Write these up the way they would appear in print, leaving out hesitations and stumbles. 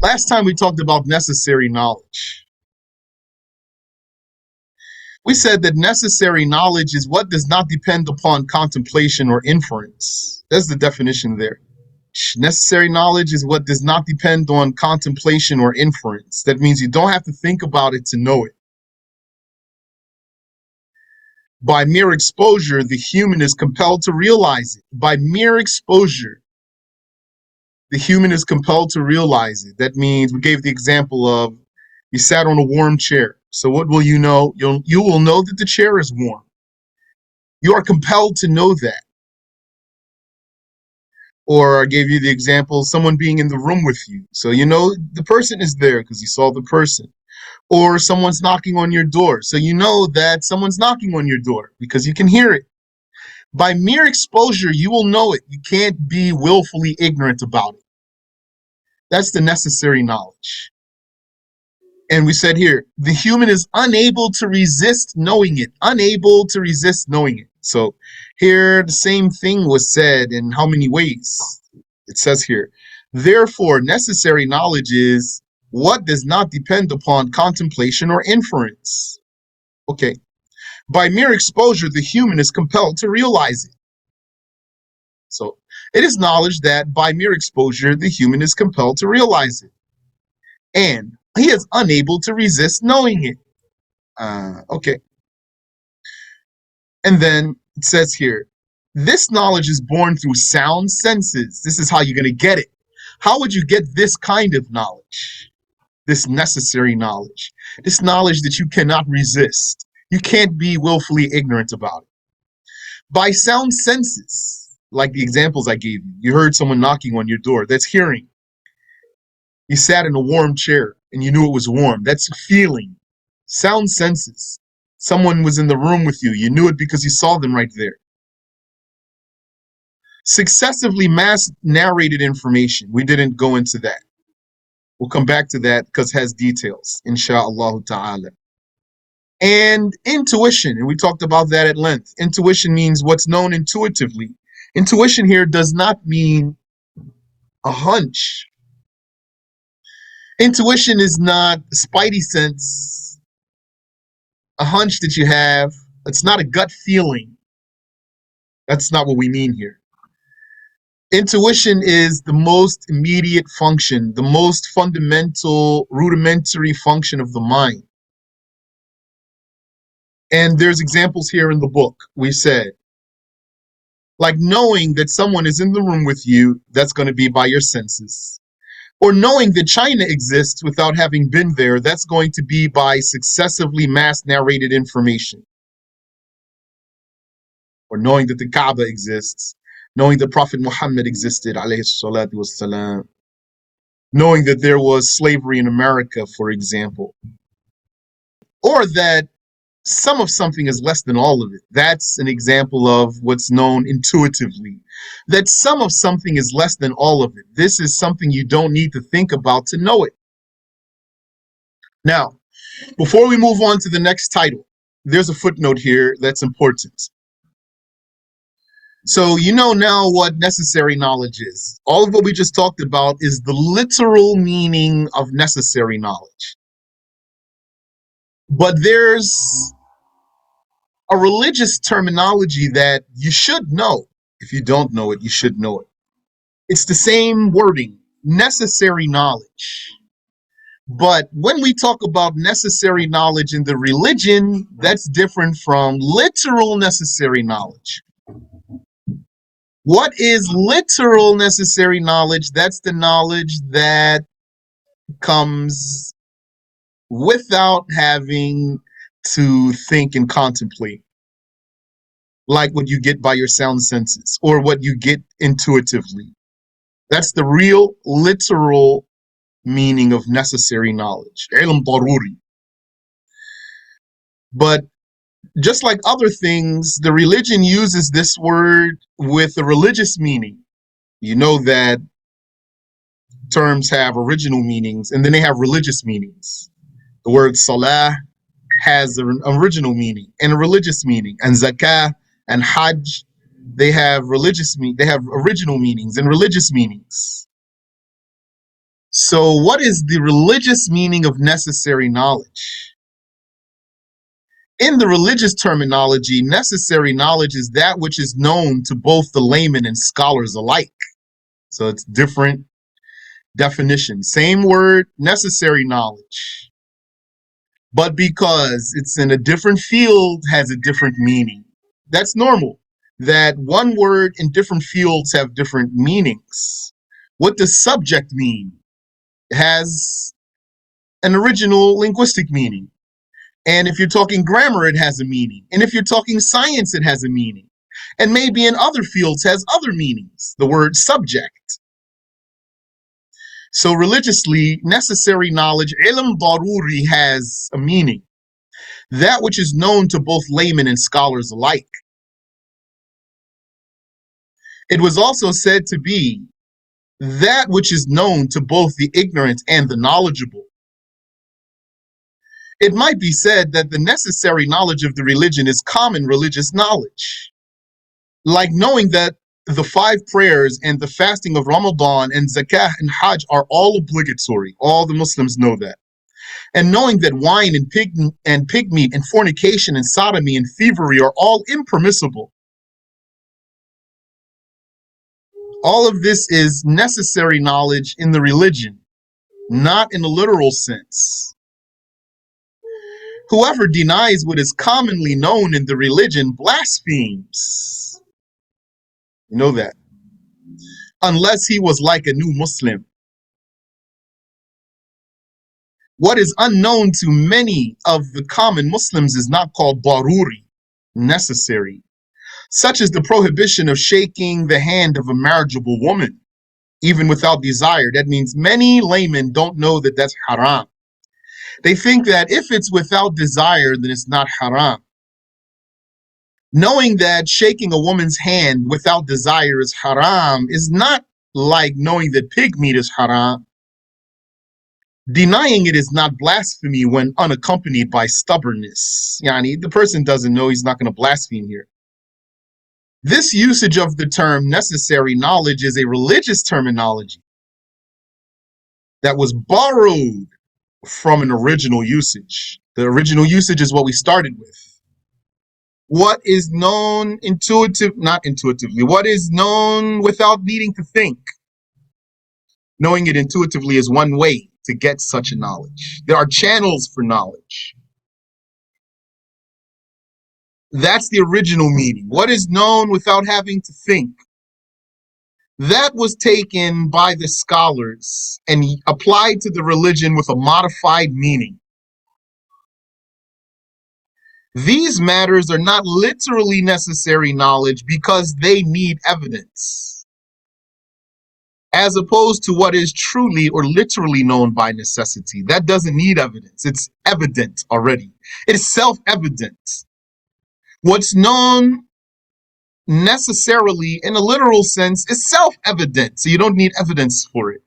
Last time we talked about necessary knowledge. We said that necessary knowledge is what does not depend upon contemplation or inference. That's the definition there. Necessary knowledge is what does not depend on contemplation or inference. That means you don't have to think about it to know it. By mere exposure, the human is compelled to realize it. By mere exposure, the human is compelled to realize it. That means we gave the example of you sat on a warm chair. So what will you know? You will know that the chair is warm. You are compelled to know that. Or I gave you the example of someone being in the room with you. So you know the person is there because you saw the person. Or someone's knocking on your door. So you know that someone's knocking on your door because you can hear it. By mere exposure, you will know it. You can't be willfully ignorant about it. That's the necessary knowledge. And we said here, the human is unable to resist knowing it. Unable to resist knowing it. So here the same thing was said in how many ways? It says here, therefore, necessary knowledge is what does not depend upon contemplation or inference. Okay. By mere exposure, the human is compelled to realize it. So it is knowledge that by mere exposure, the human is compelled to realize it. And he is unable to resist knowing it. Okay. And then it says here, this knowledge is born through sound senses. This is how you're going to get it. How would you get this kind of knowledge? This necessary knowledge. This knowledge that you cannot resist. You can't be willfully ignorant about it. By sound senses, like the examples I gave you. You heard someone knocking on your door. That's hearing. You sat in a warm chair and you knew it was warm. That's feeling. Sound senses. Someone was in the room with you. You knew it because you saw them right there. Successively mass narrated information. We didn't go into that. We'll come back to that because it has details, insha'Allah ta'ala. And intuition, and we talked about that at length. Intuition means what's known intuitively. Intuition here does not mean a hunch. Intuition is not a spidey sense, a hunch that you have. It's not a gut feeling. That's not what we mean here. Intuition is the most immediate function, the most fundamental, rudimentary function of the mind. And there's examples here in the book. We said, like knowing that someone is in the room with you, that's going to be by your senses. Or knowing that China exists without having been there, that's going to be by successively mass narrated information. Or knowing that the Kaaba exists, knowing that Prophet Muhammad existed, alayhi salatu wassalam, knowing that there was slavery in America, for example. Or that some of something is less than all of it. That's an example of what's known intuitively. That some of something is less than all of it. This is something you don't need to think about to know it. Now, before we move on to the next title, there's a footnote here that's important. So you know now what necessary knowledge is. All of what we just talked about is the literal meaning of necessary knowledge. But there's a religious terminology that you should know. If you don't know it, you should know it. It's the same wording, necessary knowledge. But when we talk about necessary knowledge in the religion, that's different from literal necessary knowledge. What is literal necessary knowledge? That's the knowledge that comes without having to think and contemplate, like what you get by your sound senses or what you get intuitively. That's the real, literal meaning of necessary knowledge. Ilm daruri. But just like other things, the religion uses this word with a religious meaning. You know that terms have original meanings and then they have religious meanings. The word salah has an original meaning and a religious meaning, and zakah and hajj, they have original meanings and religious meanings. So, what is the religious meaning of necessary knowledge? In the religious terminology, necessary knowledge is that which is known to both the layman and scholars alike. So, it's different definitions. Same word, necessary knowledge. But because it's in a different field, has a different meaning. That's normal. That one word in different fields have different meanings. What does subject mean? It has an original linguistic meaning. And if you're talking grammar, it has a meaning. And if you're talking science, it has a meaning. And maybe in other fields has other meanings. The word subject. So religiously, necessary knowledge, ilm daruri, has a meaning. That which is known to both laymen and scholars alike. It was also said to be that which is known to both the ignorant and the knowledgeable. It might be said that the necessary knowledge of the religion is common religious knowledge, like knowing that the 5 prayers and the fasting of Ramadan and Zakah and Hajj are all obligatory. All the Muslims know that. And knowing that wine and pig meat and fornication and sodomy and thievery are all impermissible. All of this is necessary knowledge in the religion, not in a literal sense. Whoever denies what is commonly known in the religion blasphemes. You know that. Unless he was like a new Muslim. What is unknown to many of the common Muslims is not called daruri, necessary, such as the prohibition of shaking the hand of a marriageable woman, even without desire. That means many laymen don't know that that's haram. They think that if it's without desire, then it's not haram. Knowing that shaking a woman's hand without desire is haram is not like knowing that pig meat is haram. Denying it is not blasphemy when unaccompanied by stubbornness. Yani, the person doesn't know, he's not going to blaspheme here. This usage of the term necessary knowledge is a religious terminology that was borrowed from an original usage. The original usage is what we started with. What is known not intuitively, what is known without needing to think. Knowing it intuitively is one way to get such a knowledge. There are channels for knowledge. That's the original meaning. What is known without having to think. That was taken by the scholars and applied to the religion with a modified meaning. These matters are not literally necessary knowledge because they need evidence, as opposed to what is truly or literally known by necessity. That doesn't need evidence. It's evident already. It is self-evident. What's known necessarily in a literal sense is self-evident, so you don't need evidence for it.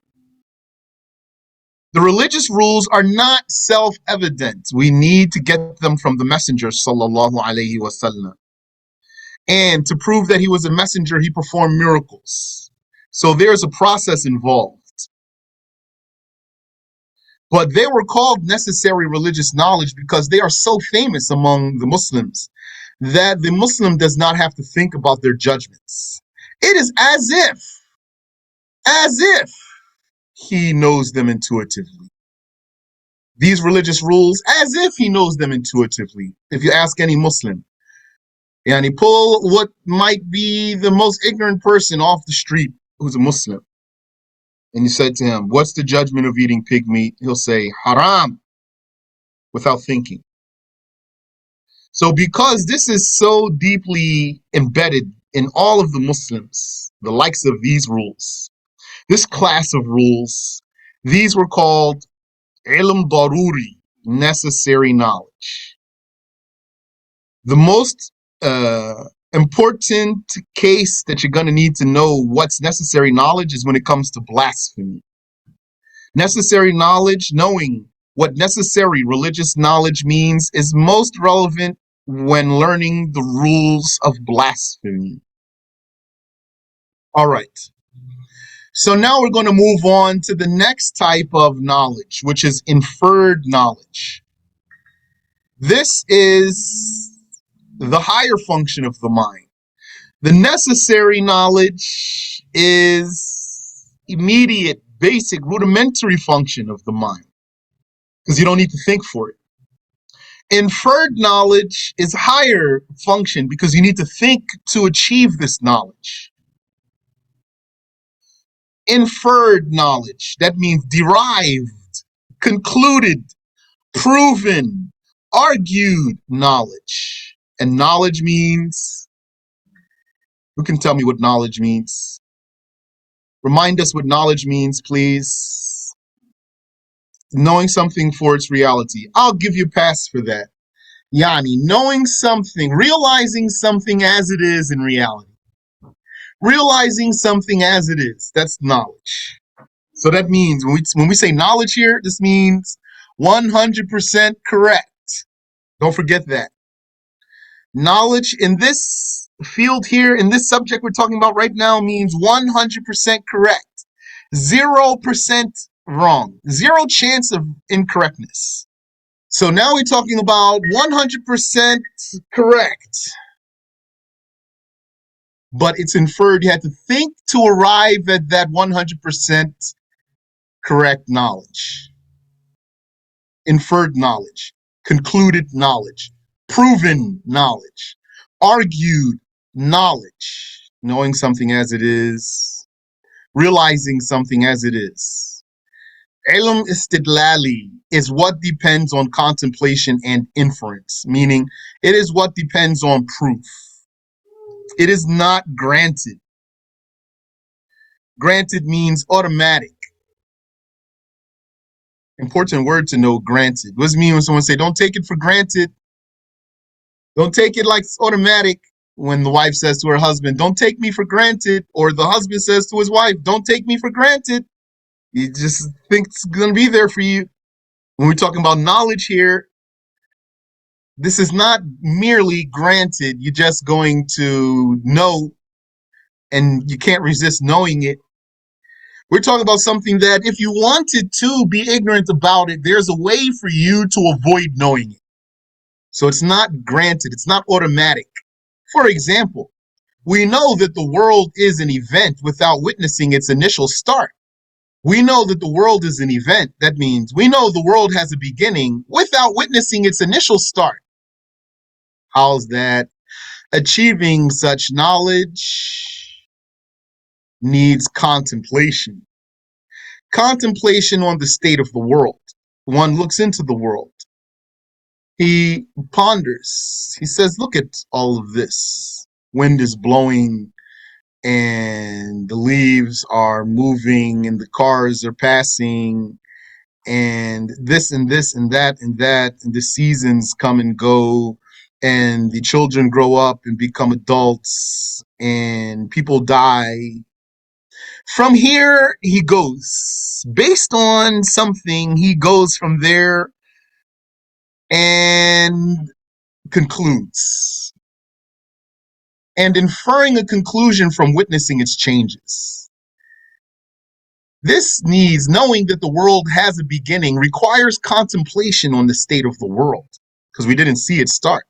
The religious rules are not self-evident. We need to get them from the Messenger sallallahu alaihi wasallam. And to prove that he was a messenger, he performed miracles. So there's a process involved. But they were called necessary religious knowledge because they are so famous among the Muslims that the Muslim does not have to think about their judgments. It is as if he knows them intuitively. These religious rules, as if he knows them intuitively. If you ask any Muslim, and he pull what might be the most ignorant person off the street who's a Muslim, and you said to him, what's the judgment of eating pig meat? He'll say, haram, without thinking. So because this is so deeply embedded in all of the Muslims, the likes of these rules, this class of rules, these were called ilm daruri, necessary knowledge. The most important case that you're going to need to know what's necessary knowledge is when it comes to blasphemy. Necessary knowledge, knowing what necessary religious knowledge means, is most relevant when learning the rules of blasphemy. All right. So now we're going to move on to the next type of knowledge, which is inferred knowledge. This is the higher function of the mind. The necessary knowledge is immediate, basic, rudimentary function of the mind, because you don't need to think for it. Inferred knowledge is higher function because you need to think to achieve this knowledge. Inferred knowledge, that means derived, concluded, proven, argued knowledge. And knowledge means, who can tell me what knowledge means? Remind us what knowledge means, please. Knowing something for its reality. I'll give you a pass for that. Yani, knowing something, realizing something as it is in reality. Realizing something as it is, that's knowledge. So that means when we say knowledge here, this means 100% correct. Don't forget that. Knowledge in this field here, in this subject we're talking about right now, means 100% correct. 0% wrong. Zero chance of incorrectness. So now we're talking about 100% correct. But it's inferred. You had to think to arrive at that 100% correct knowledge. Inferred knowledge, concluded knowledge, proven knowledge, argued knowledge, knowing something as it is, realizing something as it is. Ilm istidlali is what depends on contemplation and inference, meaning it is what depends on proof. It is not granted. Granted means automatic. Important word to know, granted. What does it mean when someone say, don't take it for granted? Don't take it like it's automatic. When the wife says to her husband, don't take me for granted, or the husband says to his wife, don't take me for granted. You just think it's going to be there for you. When we're talking about knowledge here, this is not merely granted. You're just going to know, and you can't resist knowing it. We're talking about something that if you wanted to be ignorant about it, there's a way for you to avoid knowing it. So it's not granted. It's not automatic. For example, we know that the world is an event without witnessing its initial start. We know that the world is an event. That means we know the world has a beginning without witnessing its initial start. How's that? Achieving such knowledge needs contemplation. Contemplation on the state of the world. One looks into the world. He ponders. He says, look at all of this. Wind is blowing and the leaves are moving and the cars are passing and this and this and that and that, and the seasons come and go and the children grow up and become adults and people die. From here, he goes. Based on something, he goes from there and concludes. And inferring a conclusion from witnessing its changes. This needs, knowing that the world has a beginning, requires contemplation on the state of the world, because we didn't see it start.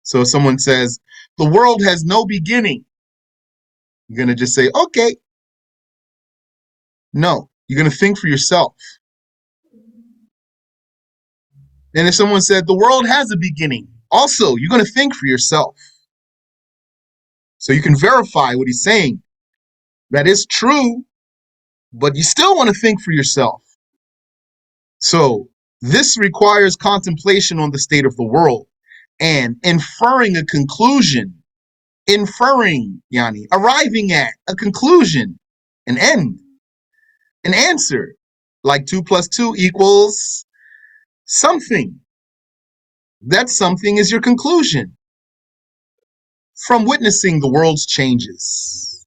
So if someone says, the world has no beginning, you're going to just say, okay. No, you're going to think for yourself. And if someone said, the world has a beginning, also, you're going to think for yourself. So you can verify what he's saying. That is true, but you still want to think for yourself. So this requires contemplation on the state of the world and inferring a conclusion, arriving at a conclusion, an end, an answer, like 2 + 2 = something. That something is your conclusion. From witnessing the world's changes,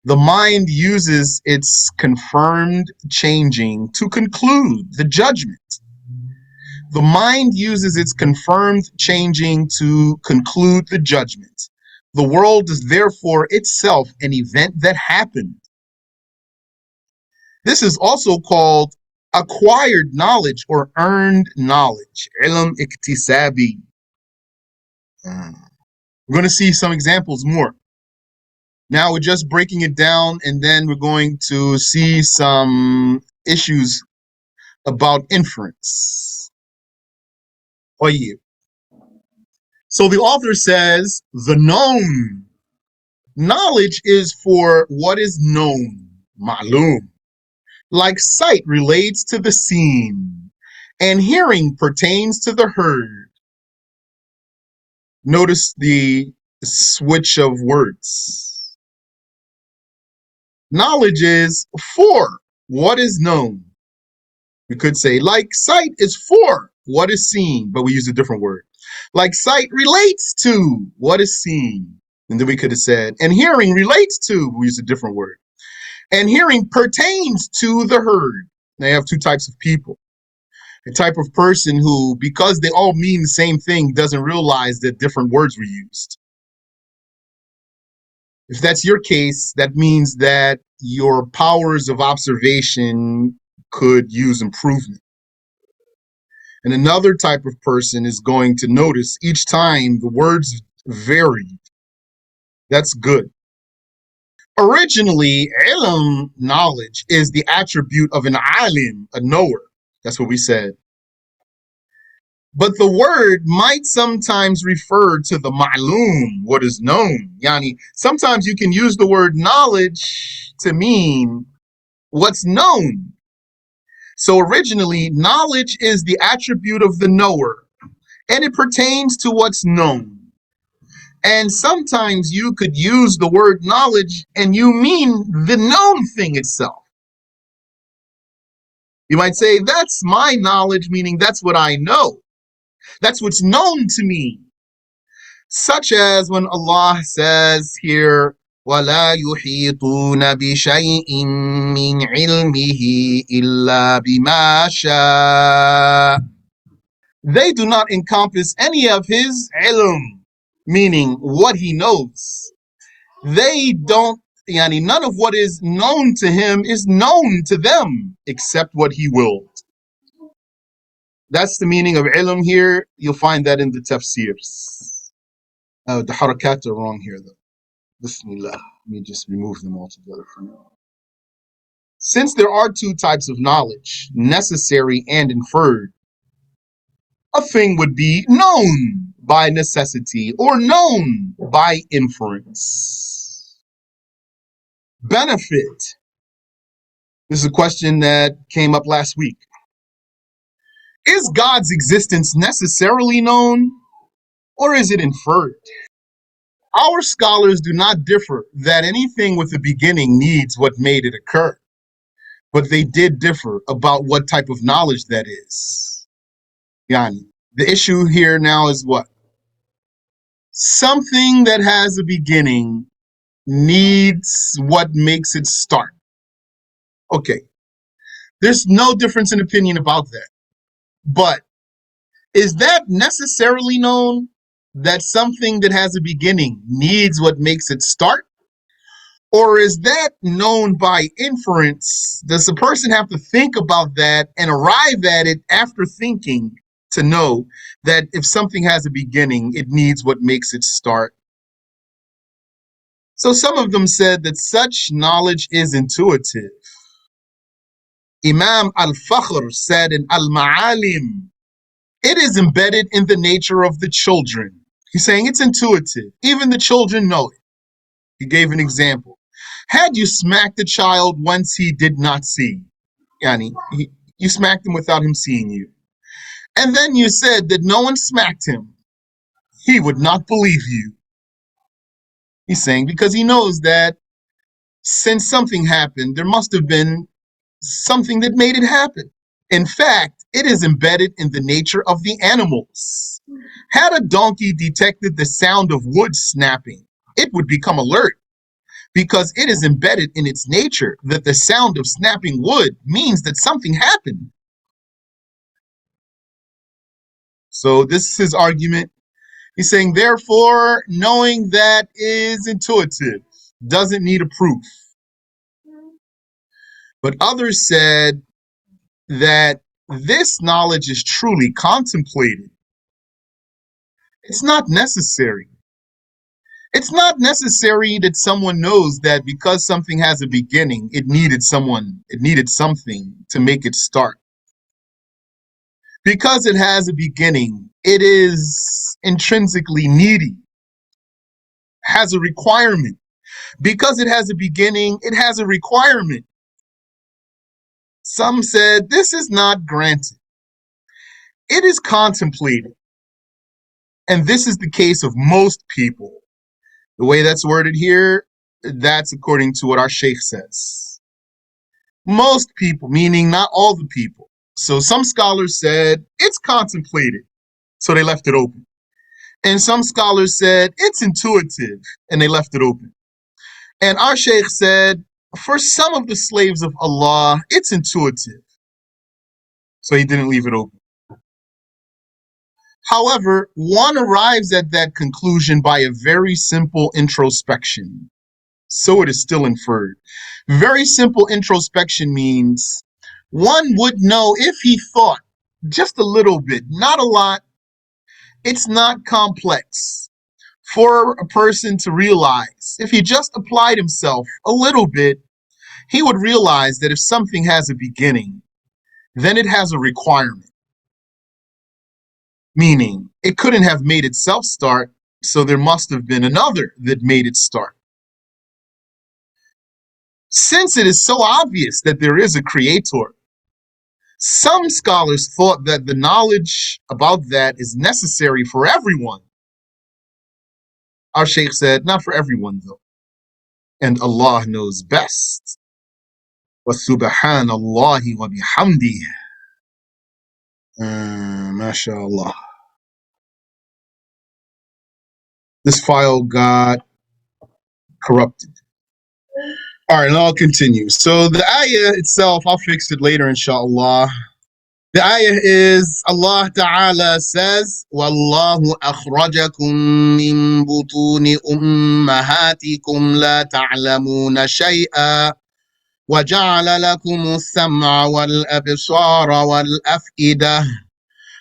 the mind uses its confirmed changing to conclude the judgment. The mind uses its confirmed changing to conclude the judgment. The world is therefore itself an event that happened. This is also called acquired knowledge or earned knowledge. Ilm iktisabi. We're going to see some examples more. Now we're just breaking it down, and then we're going to see some issues about inference. So the author says, the known. Knowledge is for what is known, ma'lum. Like sight relates to the seen, and hearing pertains to the heard. Notice the switch of words. Knowledge is for what is known. We could say, like sight is for what is seen, but we use a different word. Like sight relates to what is seen. And then we could have said, and hearing relates to, we use a different word. And hearing pertains to the heard. Now you have two types of people. A type of person who, because they all mean the same thing, doesn't realize that different words were used. If that's your case, that means that your powers of observation could use improvement. And another type of person is going to notice each time the words varied. That's good. Originally, ilm, knowledge, is the attribute of an alim, a knower. That's what we said. But the word might sometimes refer to the ma'lum, what is known. Yani, sometimes you can use the word knowledge to mean what's known. So originally, knowledge is the attribute of the knower, and it pertains to what's known. And sometimes you could use the word knowledge and you mean the known thing itself. You might say, that's my knowledge, meaning that's what I know. That's what's known to me. Such as when Allah says here, وَلَا يُحِيطُونَ بِشَيْءٍ مِّنْ عِلْمِهِ إِلَّا بِمَا شَاءَ. They do not encompass any of his ilm, meaning what he knows. They don't, none of what is known to him is known to them except what he willed. That's the meaning of ilm here. You'll find that in the tafsirs. The harakat are wrong here though. Bismillah. Let me just remove them altogether for now. Since there are two types of knowledge, necessary and inferred, a thing would be known by necessity or known by inference. Benefit. This is a question that came up last week. Is God's existence necessarily known, or is it inferred? Our scholars do not differ that anything with a beginning needs what made it occur, but they did differ about what type of knowledge that is. Yani, the issue here now is what? Something that has a beginning needs what makes it start. Okay, there's no difference in opinion about that. But is that necessarily known, that something that has a beginning needs what makes it start? Or is that known by inference? Does the person have to think about that and arrive at it after thinking to know that if something has a beginning, it needs what makes it start? So some of them said that such knowledge is intuitive. Imam al-Fakhr said in Al-Ma'alim, it is embedded in the nature of the children. He's saying it's intuitive. Even the children know it. He gave an example. Had you smacked a child once he did not see, Yani, you smacked him without him seeing you, and then you said that no one smacked him, he would not believe you. He's saying because he knows that since something happened, there must have been something that made it happen. In fact, it is embedded in the nature of the animals. Had a donkey detected the sound of wood snapping, it would become alert, because it is embedded in its nature that the sound of snapping wood means that something happened. So this is his argument. He's saying, therefore, knowing that is intuitive, doesn't need a proof. But others said that this knowledge is truly contemplated. It's not necessary. It's not necessary that someone knows that because something has a beginning, it needed something to make it start. Because it has a beginning, it is intrinsically needy, has a requirement. Because it has a beginning, it has a requirement. Some said this is not granted. It is contemplated. And this is the case of most people. The way that's worded here, that's according to what our sheikh says. Most people, meaning not all the people. So some scholars said it's contemplated, so they left it open. And some scholars said it's intuitive, and they left it open. And our sheikh said, for some of the slaves of Allah, it's intuitive. So he didn't leave it open. However, one arrives at that conclusion by a very simple introspection. So it is still inferred. Very simple introspection means one would know if he thought just a little bit, not a lot. It's not complex for a person to realize. If he just applied himself a little bit, he would realize that if something has a beginning, then it has a requirement. Meaning, it couldn't have made itself start, so there must have been another that made it start. Since it is so obvious that there is a creator, some scholars thought that the knowledge about that is necessary for everyone. Our sheikh said, not for everyone though. And Allah knows best. وَسُبْحَانَ اللَّهِ وَبِحَمْدِهِ. MashaAllah. This file got corrupted. All right, and I'll continue. So the ayah itself, I'll fix it later, inshallah. The ayah is Allah Ta'ala says, وَاللَّهُ أَخْرَجَكُم مِّن بُطُونِ أُمَّهَاتِكُمْ لَا تَعْلَمُونَ شَيْئًا وَجَعَلَ لَكُمُ السَّمْعَ وَالْأَبْصَارَ وَالْأَفْئِدَةَ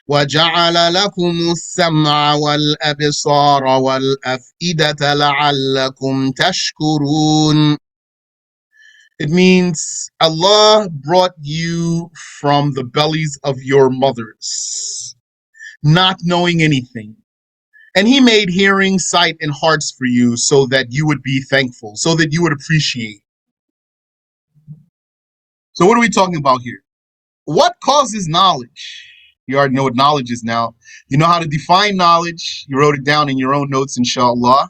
وَجَعَلَ لَكُمُ السَّمْعَ وَالْأَبْصَارَ وَالْأَفْئِدَةَ لَعَلَّكُمْ تَشْكُرُونَ. It means Allah brought you from the bellies of your mothers, not knowing anything. And He made hearing, sight, and hearts for you so that you would be thankful, so that you would appreciate. So what are we talking about here? What causes knowledge? You already know what knowledge is now. You know how to define knowledge. You wrote it down in your own notes, inshallah.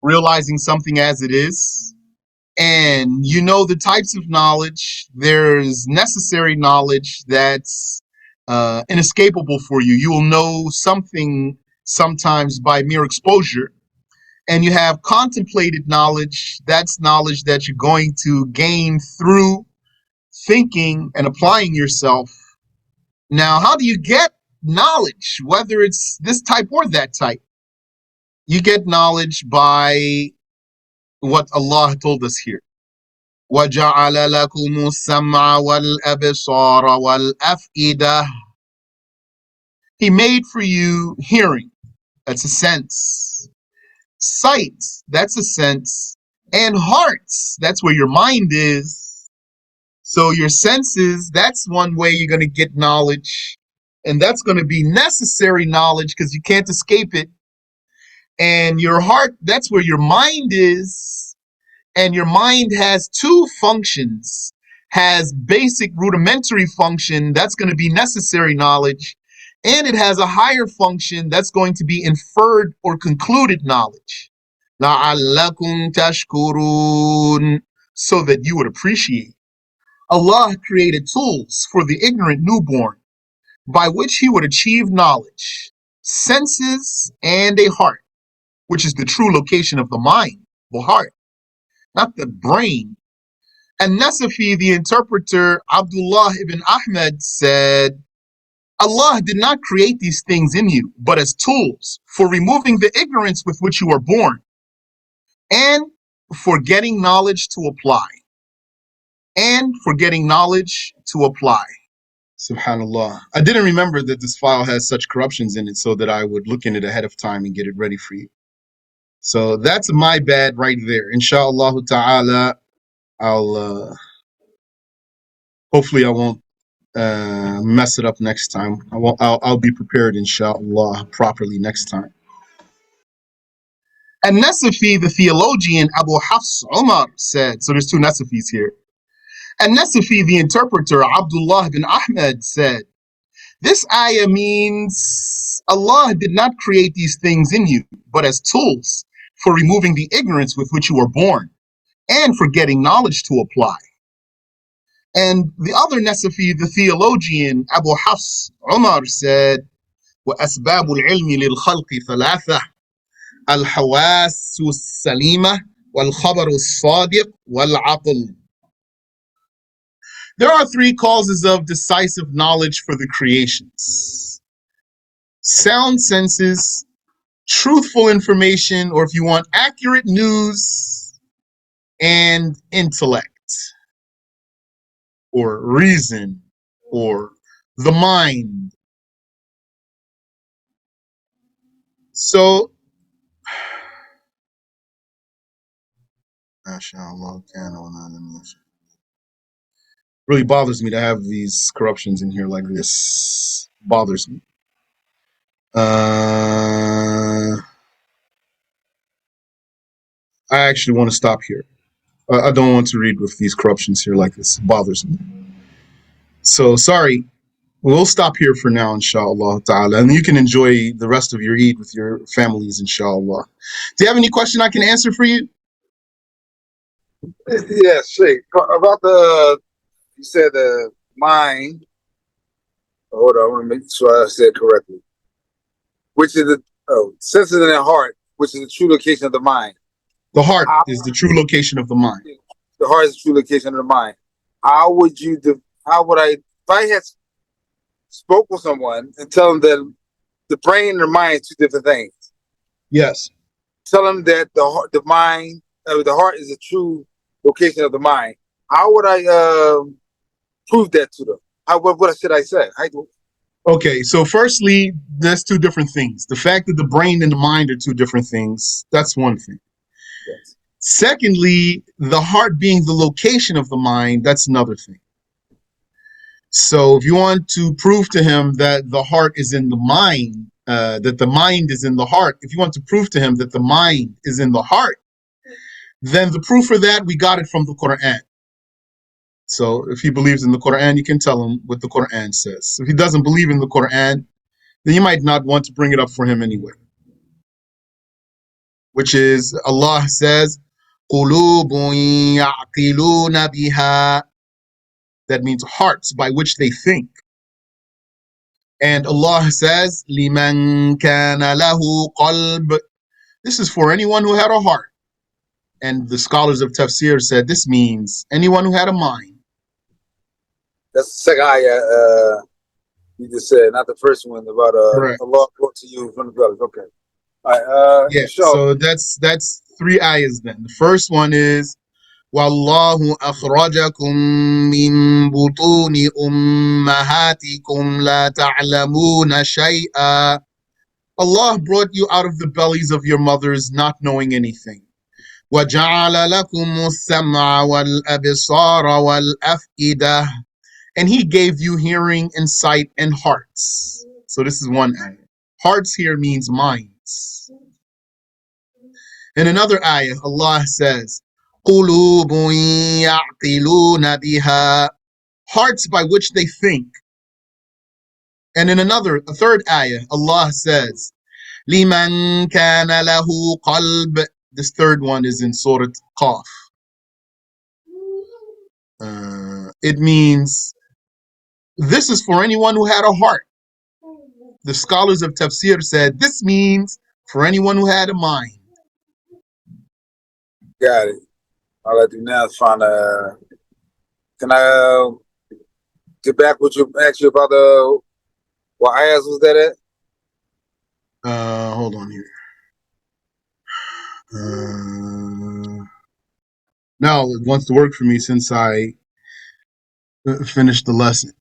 Realizing something as it is. And you know the types of knowledge. There's necessary knowledge that's inescapable for you. You will know something sometimes by mere exposure. And you have contemplated knowledge. That's knowledge that you're going to gain through thinking and applying yourself. Now, how do you get knowledge, whether it's this type or that type? You get knowledge by what Allah told us here. وَجَعَلَ لَكُمُ السَّمْعَ وَالْأَبْصَارَ وَالْأَفْئِدَةَ. He made for you hearing, that's a sense. Sight, that's a sense. And hearts, that's where your mind is. So your senses, that's one way you're going to get knowledge. And that's going to be necessary knowledge because you can't escape it. And your heart, that's where your mind is. And your mind has two functions. Has basic rudimentary function, that's going to be necessary knowledge. And it has a higher function that's going to be inferred or concluded knowledge. لَعَلَّكُمْ تَشْكُرُونَ. So that you would appreciate. Allah created tools for the ignorant newborn by which he would achieve knowledge, senses, and a heart, which is the true location of the mind, the heart, not the brain. And Nasafi, the interpreter, Abdullah ibn Ahmed, said, Allah did not create these things in you, but as tools for removing the ignorance with which you are born and for getting knowledge to apply. and forgetting knowledge to apply. Subhanallah. I didn't remember that this file has such corruptions in it so that I would look in it ahead of time and get it ready for you. So that's my bad right there. Inshallah ta'ala, hopefully I won't mess it up next time. I'll be prepared, inshallah, properly next time. And Nasafi, the theologian Abu Hafs Umar, said, so there's two Nasafis here. And Nasafi, the interpreter Abdullah bin Ahmed, said, this ayah means Allah did not create these things in you, but as tools for removing the ignorance with which you were born and for getting knowledge to apply. And the other Nasafi, the theologian Abu Hafs Umar, said, وأسباب العلم للخلق ثلاثة الحواس السليمة والخبر الصادق والعقل. There are three causes of decisive knowledge for the creations: sound senses, truthful information, or if you want, accurate news, and intellect, or reason, or the mind. So, really bothers me to have these corruptions in here like this. Bothers me. I actually want to stop here. I don't want to read with these corruptions here like this. It bothers me. So sorry. We'll stop here for now, inshallah ta'ala. And you can enjoy the rest of your Eid with your families, inshallah. Do you have any question I can answer for you? Yes, Sheikh. About you said the mind. Hold on, I want to make sure I said correctly. Which is the senses in the heart, which is the true location of the mind. The heart is the true location of the mind. The heart is the true location of the mind. How would I, if I had spoke with someone and tell them that the brain and the mind is two different things? Yes. Tell them that the heart is the true location of the mind. How would I prove that to them? What should I say? Okay, so firstly, there's two different things. The fact that the brain and the mind are two different things, that's one thing. Yes. Secondly, the heart being the location of the mind, that's another thing. So if you want to prove to him that the heart is in the mind, that the mind is in the heart, if you want to prove to him that the mind is in the heart, then the proof for that, we got it from the Quran. So if he believes in the Quran, you can tell him what the Quran says. If he doesn't believe in the Quran, then you might not want to bring it up for him anyway. Which is, Allah says, قُلُوبٌ يَعْقِلُونَ بِهَا. That means hearts by which they think. And Allah says, لِمَنْ كَانَ لَهُ قَلْبٌ. This is for anyone who had a heart. And the scholars of tafsir said this means anyone who had a mind. That's the second ayah you just said, not the first one about Allah brought to you from the brothers. Okay. All right. Yeah, so that's three ayahs then. The first one is وَاللَّهُ أَخْرَجَكُم مِّن بُطُونِ أُمَّهَاتِكُمْ لَا تَعْلَمُونَ شَيْئًا. Allah brought you out of the bellies of your mothers not knowing anything. وَجَعَلَ لَكُمُ السَّمْعَ وَالْأَبْصَارَ وَالْأَفْئِدَةَ. And He gave you hearing and sight and hearts. So this is one ayah. Hearts here means minds. In another ayah, Allah says, قُلُوبٌ يَعْقِلُونَ بِهَا. Hearts by which they think. And in a third ayah, Allah says, لِمَنْ كَانَ لَهُ قَلْبٌ. This third one is in Surah Qaf. It means this is for anyone who had a heart. The scholars of tafsir said this means for anyone who had a mind. Got it. All I do now is find can I get back with you, ask you about what ayahs was that at? Hold on here. Now it wants to work for me since I Finish the lesson.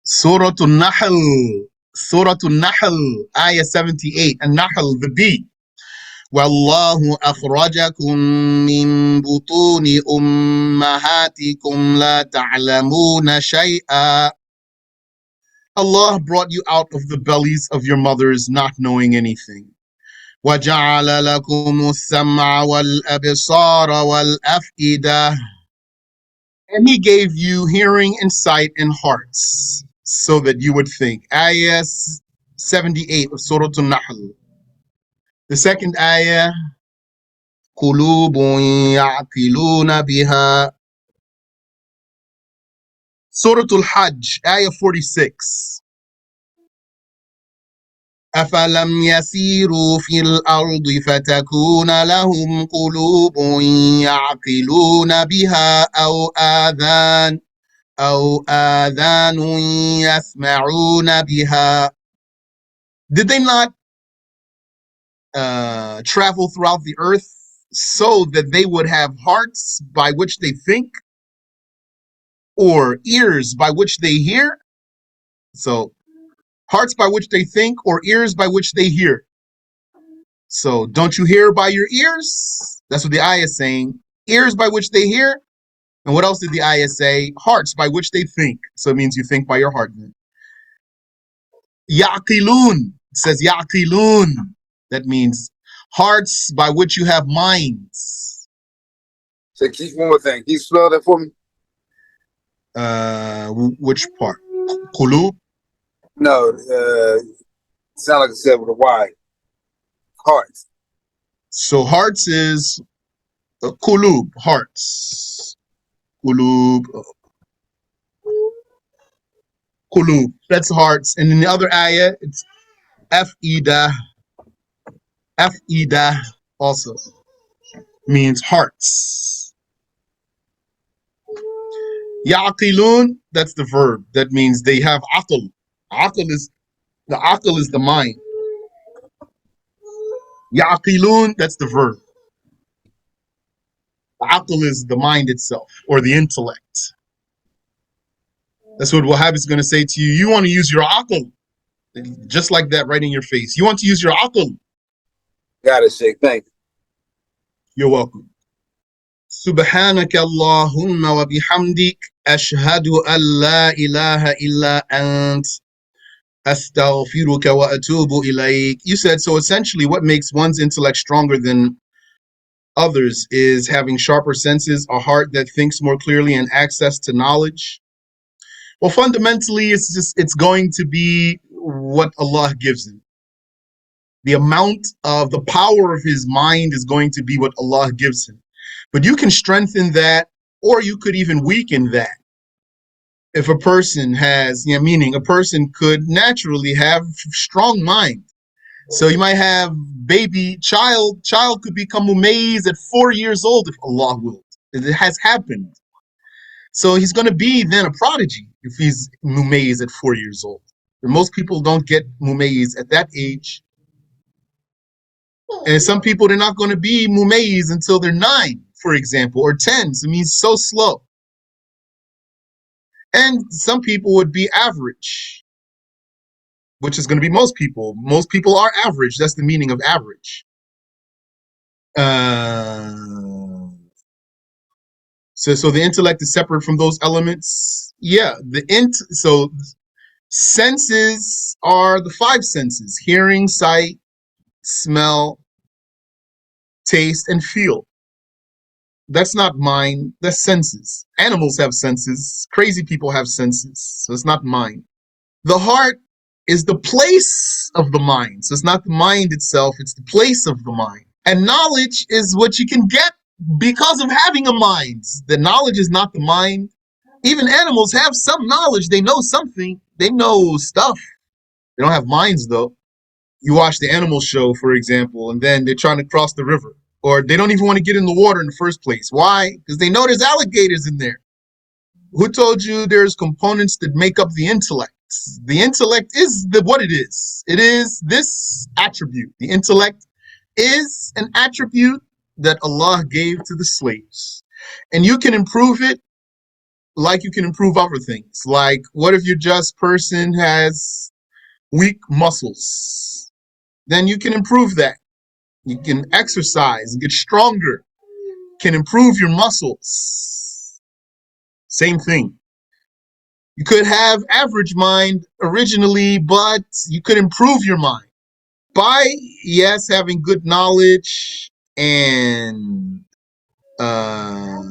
Surah Al-Nahl. Surah Al-Nahl, Ayah 78. Al-Nahl, the bee. والله أخرجكم من بطون أمهاتكم لا تعلمون شيئا. Allah brought you out of the bellies of your mothers not knowing anything. وجعل لكم السمع والأبصار والأفئدة. And he gave you hearing and sight and hearts so that you would think. Ayah 78 of Surah An-Nahl. The second ayah, قلوب يعقلون بها. Surah Al-Hajj, ayah 46. أفلم يسيروا في الأرض فتكون لهم قلوب يعقلون بها أو آذان يسمعون بها. Did they not travel throughout the earth so that they would have hearts by which they think or ears by which they hear? So hearts by which they think or ears by which they hear. So don't you hear by your ears? That's what the ayah is saying. Ears by which they hear. And what else did the ayah say? Hearts by which they think. So it means you think by your heart. Yaqilun. It says yaqilun. That means hearts by which you have minds. So keep one more thing. Can you spell that for me? Which part? Qulub? No, sound like it said with a Y. Hearts. So hearts is qulub, hearts. Qulub. Qulub. That's hearts. And in the other ayah, it's afida. Afida also means hearts. Yaqilun, that's the verb. That means they have aql. Aql is the mind. Yaqilun, that's the verb. Aql is the mind itself, or the intellect. That's what Wahhab is going to say to you. You want to use your aql. Just like that, right in your face. You want to use your aql. Got it, Sheikh. Thank you. You're welcome. سبحانك اللهم وبحمدك أشهد أن لا إله إلا أنت أستغفرك وأتوب إليك. You said, so essentially what makes one's intellect stronger than others is having sharper senses, a heart that thinks more clearly, and access to knowledge. Well, fundamentally, it's going to be what Allah gives him. The amount of the power of his mind is going to be what Allah gives him. But you can strengthen that, or you could even weaken that. If a person has, meaning a person could naturally have strong mind. So you might have child could become mumayyiz at 4 years old if Allah will. It has happened. So he's going to be then a prodigy if he's mumayyiz at 4 years old. And most people don't get mumayyiz at that age. And some people, they're not going to be mumayyiz until they're 9, for example, or 10. So it means so slow. And some people would be average, which is going to be most people. Most people are average. That's the meaning of average. So the intellect is separate from those elements. Yeah, so senses are the 5 senses: hearing, sight, smell, taste, and feel. That's not mind, that's senses. Animals have senses. Crazy people have senses. So it's not mind. The heart is the place of the mind. So it's not the mind itself, it's the place of the mind. And knowledge is what you can get because of having a mind. The knowledge is not the mind. Even animals have some knowledge. They know something. They know stuff. They don't have minds, though. You watch the animal show, for example, and then they're trying to cross the river. Or they don't even want to get in the water in the first place. Why? Because they know there's alligators in there. Who told you there's components that make up the intellect? The intellect is what it is. It is this attribute. The intellect is an attribute that Allah gave to the slaves. And you can improve it like you can improve other things. Like, what if your just person has weak muscles? Then you can improve that. You can exercise and get stronger, can improve your muscles. Same thing. You could have average mind originally, but you could improve your mind by, yes, having good knowledge and uh,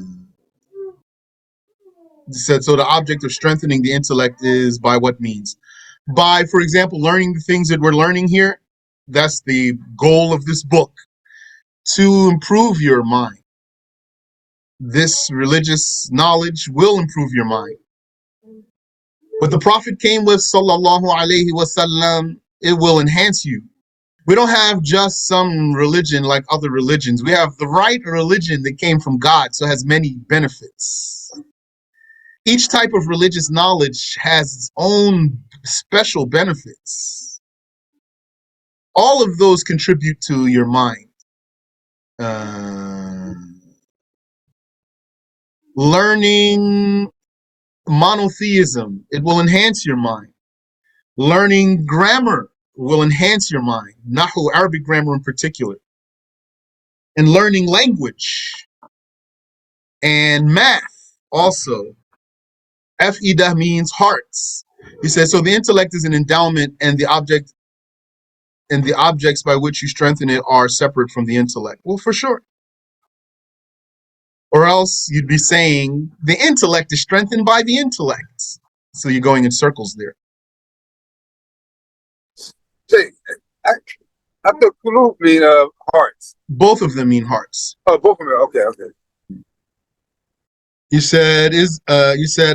so the object of strengthening the intellect is by what means? By, for example, learning the things that we're learning here. That's the goal of this book, to improve your mind. This religious knowledge will improve your mind. What the Prophet came with, sallallahu alaihi wasallam, it will enhance you. We don't have just some religion like other religions. We have the right religion that came from God, so it has many benefits. Each type of religious knowledge has its own special benefits. All of those contribute to your mind. Learning monotheism, it will enhance your mind. Learning grammar will enhance your mind, Nahu, Arabic grammar in particular. And learning language and math also. F-idah means hearts. He says, so the intellect is an endowment, and the objects by which you strengthen it are separate from the intellect. Well, for sure. Or else you'd be saying the intellect is strengthened by the intellect. So you're going in circles there. Say, I thought kulub mean hearts. Both of them mean hearts. Oh, both of them. Okay. You said,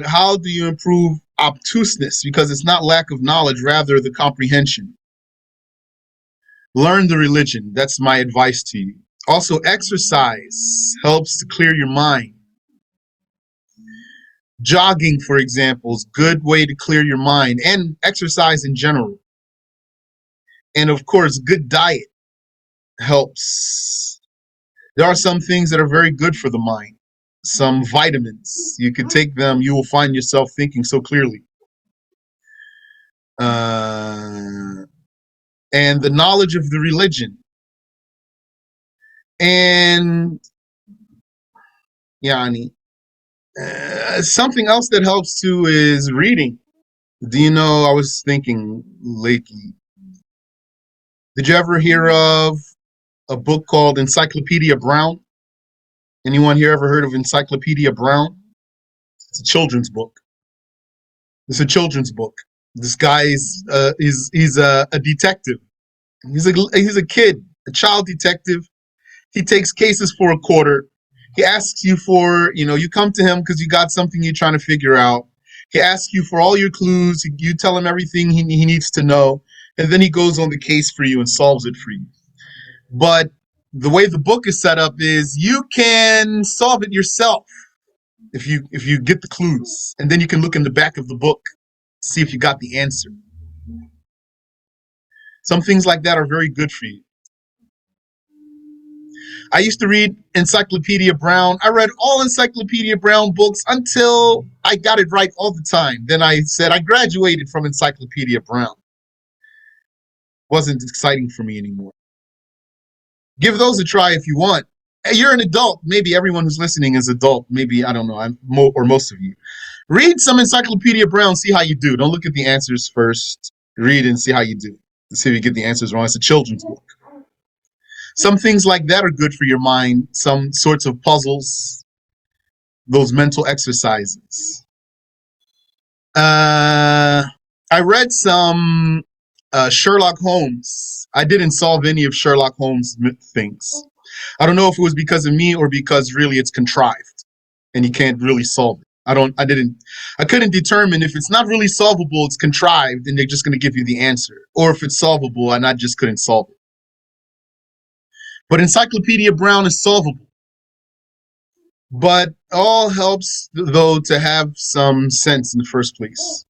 how do you improve obtuseness? Because it's not lack of knowledge, rather the comprehension. Learn the religion. That's my advice to you. Also, exercise helps to clear your mind. Jogging, for example, is a good way to clear your mind, and exercise in general. And of course, good diet helps. There are some things that are very good for the mind. Some vitamins. You could take them, you will find yourself thinking so clearly. And the knowledge of the religion. And something else that helps too is reading. Do you know, I was thinking lately, did you ever hear of a book called Encyclopedia Brown? Anyone here ever heard of Encyclopedia Brown? It's a children's book. It's a children's book. This guy is he's a detective. He's a kid, a child detective. He takes cases for a quarter. He asks you for, you come to him because you got something you're trying to figure out. He asks you for all your clues. You tell him everything he needs to know, and then he goes on the case for you and solves it for you. But the way the book is set up is you can solve it yourself if you get the clues, and then you can look in the back of the book, see if you got the answer. Some things like that are very good for you. I used to read Encyclopedia Brown. I read all Encyclopedia Brown books until I got it right all the time. Then I said I graduated from Encyclopedia Brown. Wasn't exciting for me anymore. Give those a try if you want. You're an adult. Maybe everyone who's listening is adult. Maybe, I don't know, or most of you. Read some Encyclopedia Brown, see how you do. Don't look at the answers first. Read and see how you do. See if you get the answers wrong. It's a children's book. Some things like that are good for your mind. Some sorts of puzzles, those mental exercises. I read some Sherlock Holmes. I didn't solve any of Sherlock Holmes' things. I don't know if it was because of me or because really it's contrived and you can't really solve it. I couldn't determine if it's not really solvable, it's contrived and they're just going to give you the answer, or if it's solvable and I just couldn't solve it. But Encyclopedia Brown is solvable. But all helps, though, to have some sense in the first place.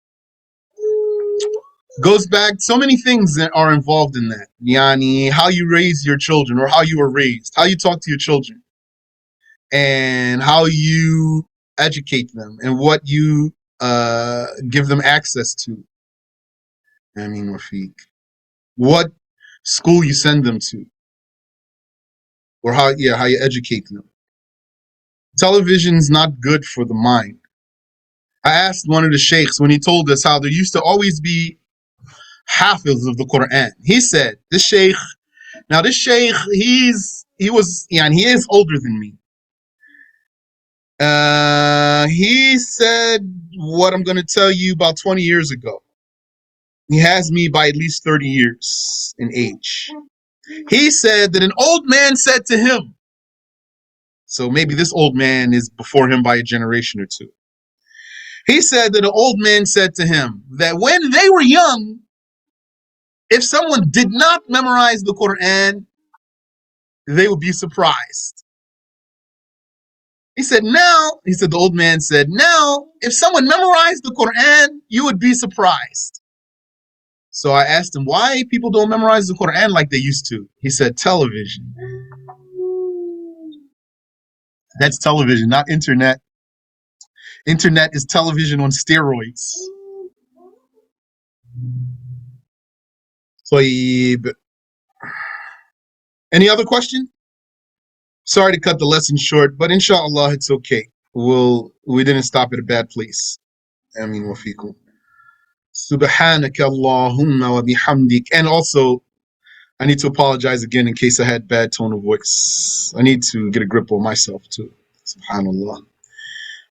Goes back, so many things that are involved in that. Yani, how you raise your children, or how you were raised, how you talk to your children, and how you educate them and what you give them access to. I mean, Rafiq, what school you send them to, or how you educate them. Television's not good for the mind. I asked one of the sheikhs when he told us how there used to always be hafiz of the Quran. He said, this sheikh, he is older than me. He said what I'm going to tell you about 20 years ago. He has me by at least 30 years in age. He said that an old man said to him, so maybe this old man is before him by a generation or two. He said that an old man said to him that when they were young, if someone did not memorize the Quran, they would be surprised. The old man said, now, if someone memorized the Quran, you would be surprised. So I asked him why people don't memorize the Quran like they used to. He said, television. That's television, not internet. Internet is television on steroids. طيب. Any other question? Sorry to cut the lesson short, but inshallah it's okay. We didn't stop at a bad place. Ameen wa fikum. Subhanaka Allahumma wa bihamdik. And also, I need to apologize again in case I had bad tone of voice. I need to get a grip on myself too. Subhanallah.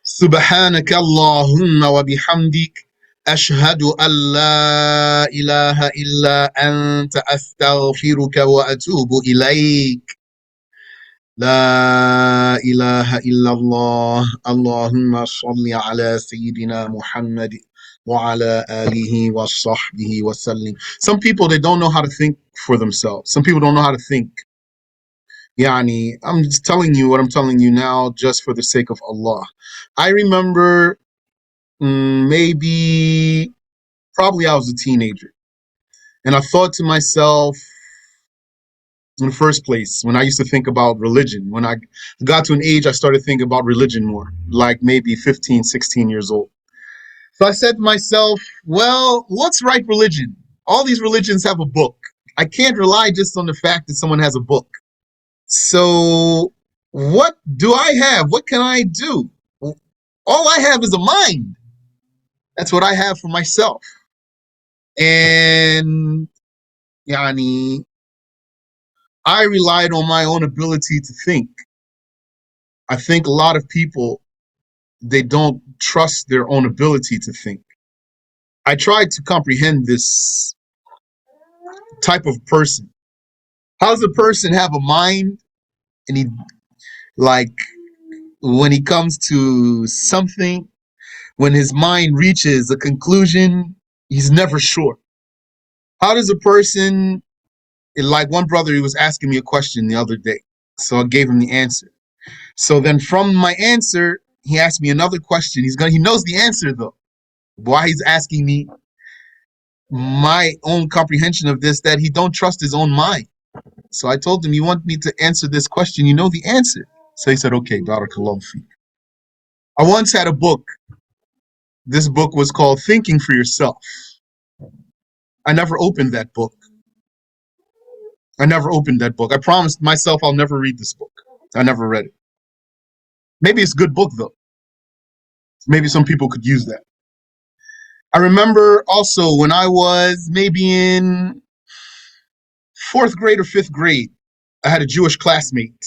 Subhanaka Allahumma wa bihamdik. Ashhadu an la ilaha illa anta astaghfiruka wa atubu ilayk. لا إله إلا الله اللهم صل على سيدنا محمد وعلى آله وصحبه وسلم. Some people, they don't know how to think for themselves. Some people don't know how to think. I'm just telling you what I'm telling you now just for the sake of Allah. I remember probably I was a teenager. And I thought to myself, in the first place, when I used to think about religion, when I got to an age, I started thinking about religion more, like maybe 15, 16 years old. So I said to myself, well, what's right religion? All these religions have a book. I can't rely just on the fact that someone has a book. So what do I have? What can I do? All I have is a mind. That's what I have for myself. And I relied on my own ability to think. I think a lot of people, they don't trust their own ability to think. I tried to comprehend this type of person. How does a person have a mind and he, like, when he comes to something, when his mind reaches a conclusion, he's never sure? How does a person, like one brother, he was asking me a question the other day, so I gave him the answer. So then from my answer, he asked me another question. He knows the answer though. Why he's asking me my own comprehension of this, that he don't trust his own mind. So I told him, you want me to answer this question, you know the answer. So he said, okay, barakallahu feek. I once had a book. This book was called Thinking for Yourself. I never opened that book. I promised myself I'll never read this book. I never read it. Maybe it's a good book though. Maybe some people could use that. I remember also when I was maybe in 4th grade or 5th grade, I had a Jewish classmate.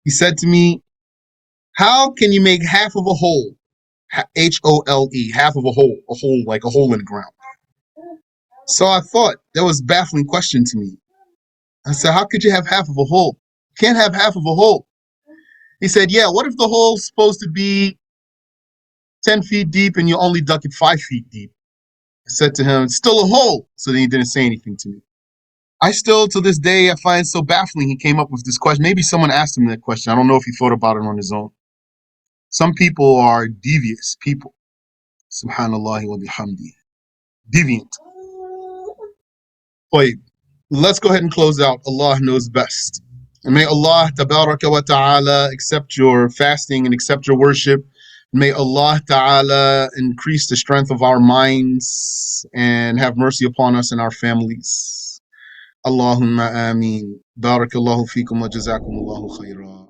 He said to me, how can you make half of a hole? H-O-L-E, half of a hole like a hole in the ground. So I thought that was a baffling question to me. I said, how could you have half of a hole? You can't have half of a hole. He said, yeah, what if the hole's supposed to be 10 feet deep and you only dug it 5 feet deep? I said to him, it's still a hole. So then he didn't say anything to me. I still, to this day, I find it so baffling he came up with this question. Maybe someone asked him that question. I don't know if he thought about it on his own. Some people are devious people. Subhanallah wa bihamdi. Deviant. Wait, let's go ahead and close out. Allah knows best. And may Allah tabaraka wa ta'ala accept your fasting and accept your worship. May Allah Ta'ala increase the strength of our minds and have mercy upon us and our families. Allahumma ameen. Barakallahu feekum wa jazakumullahu khayra.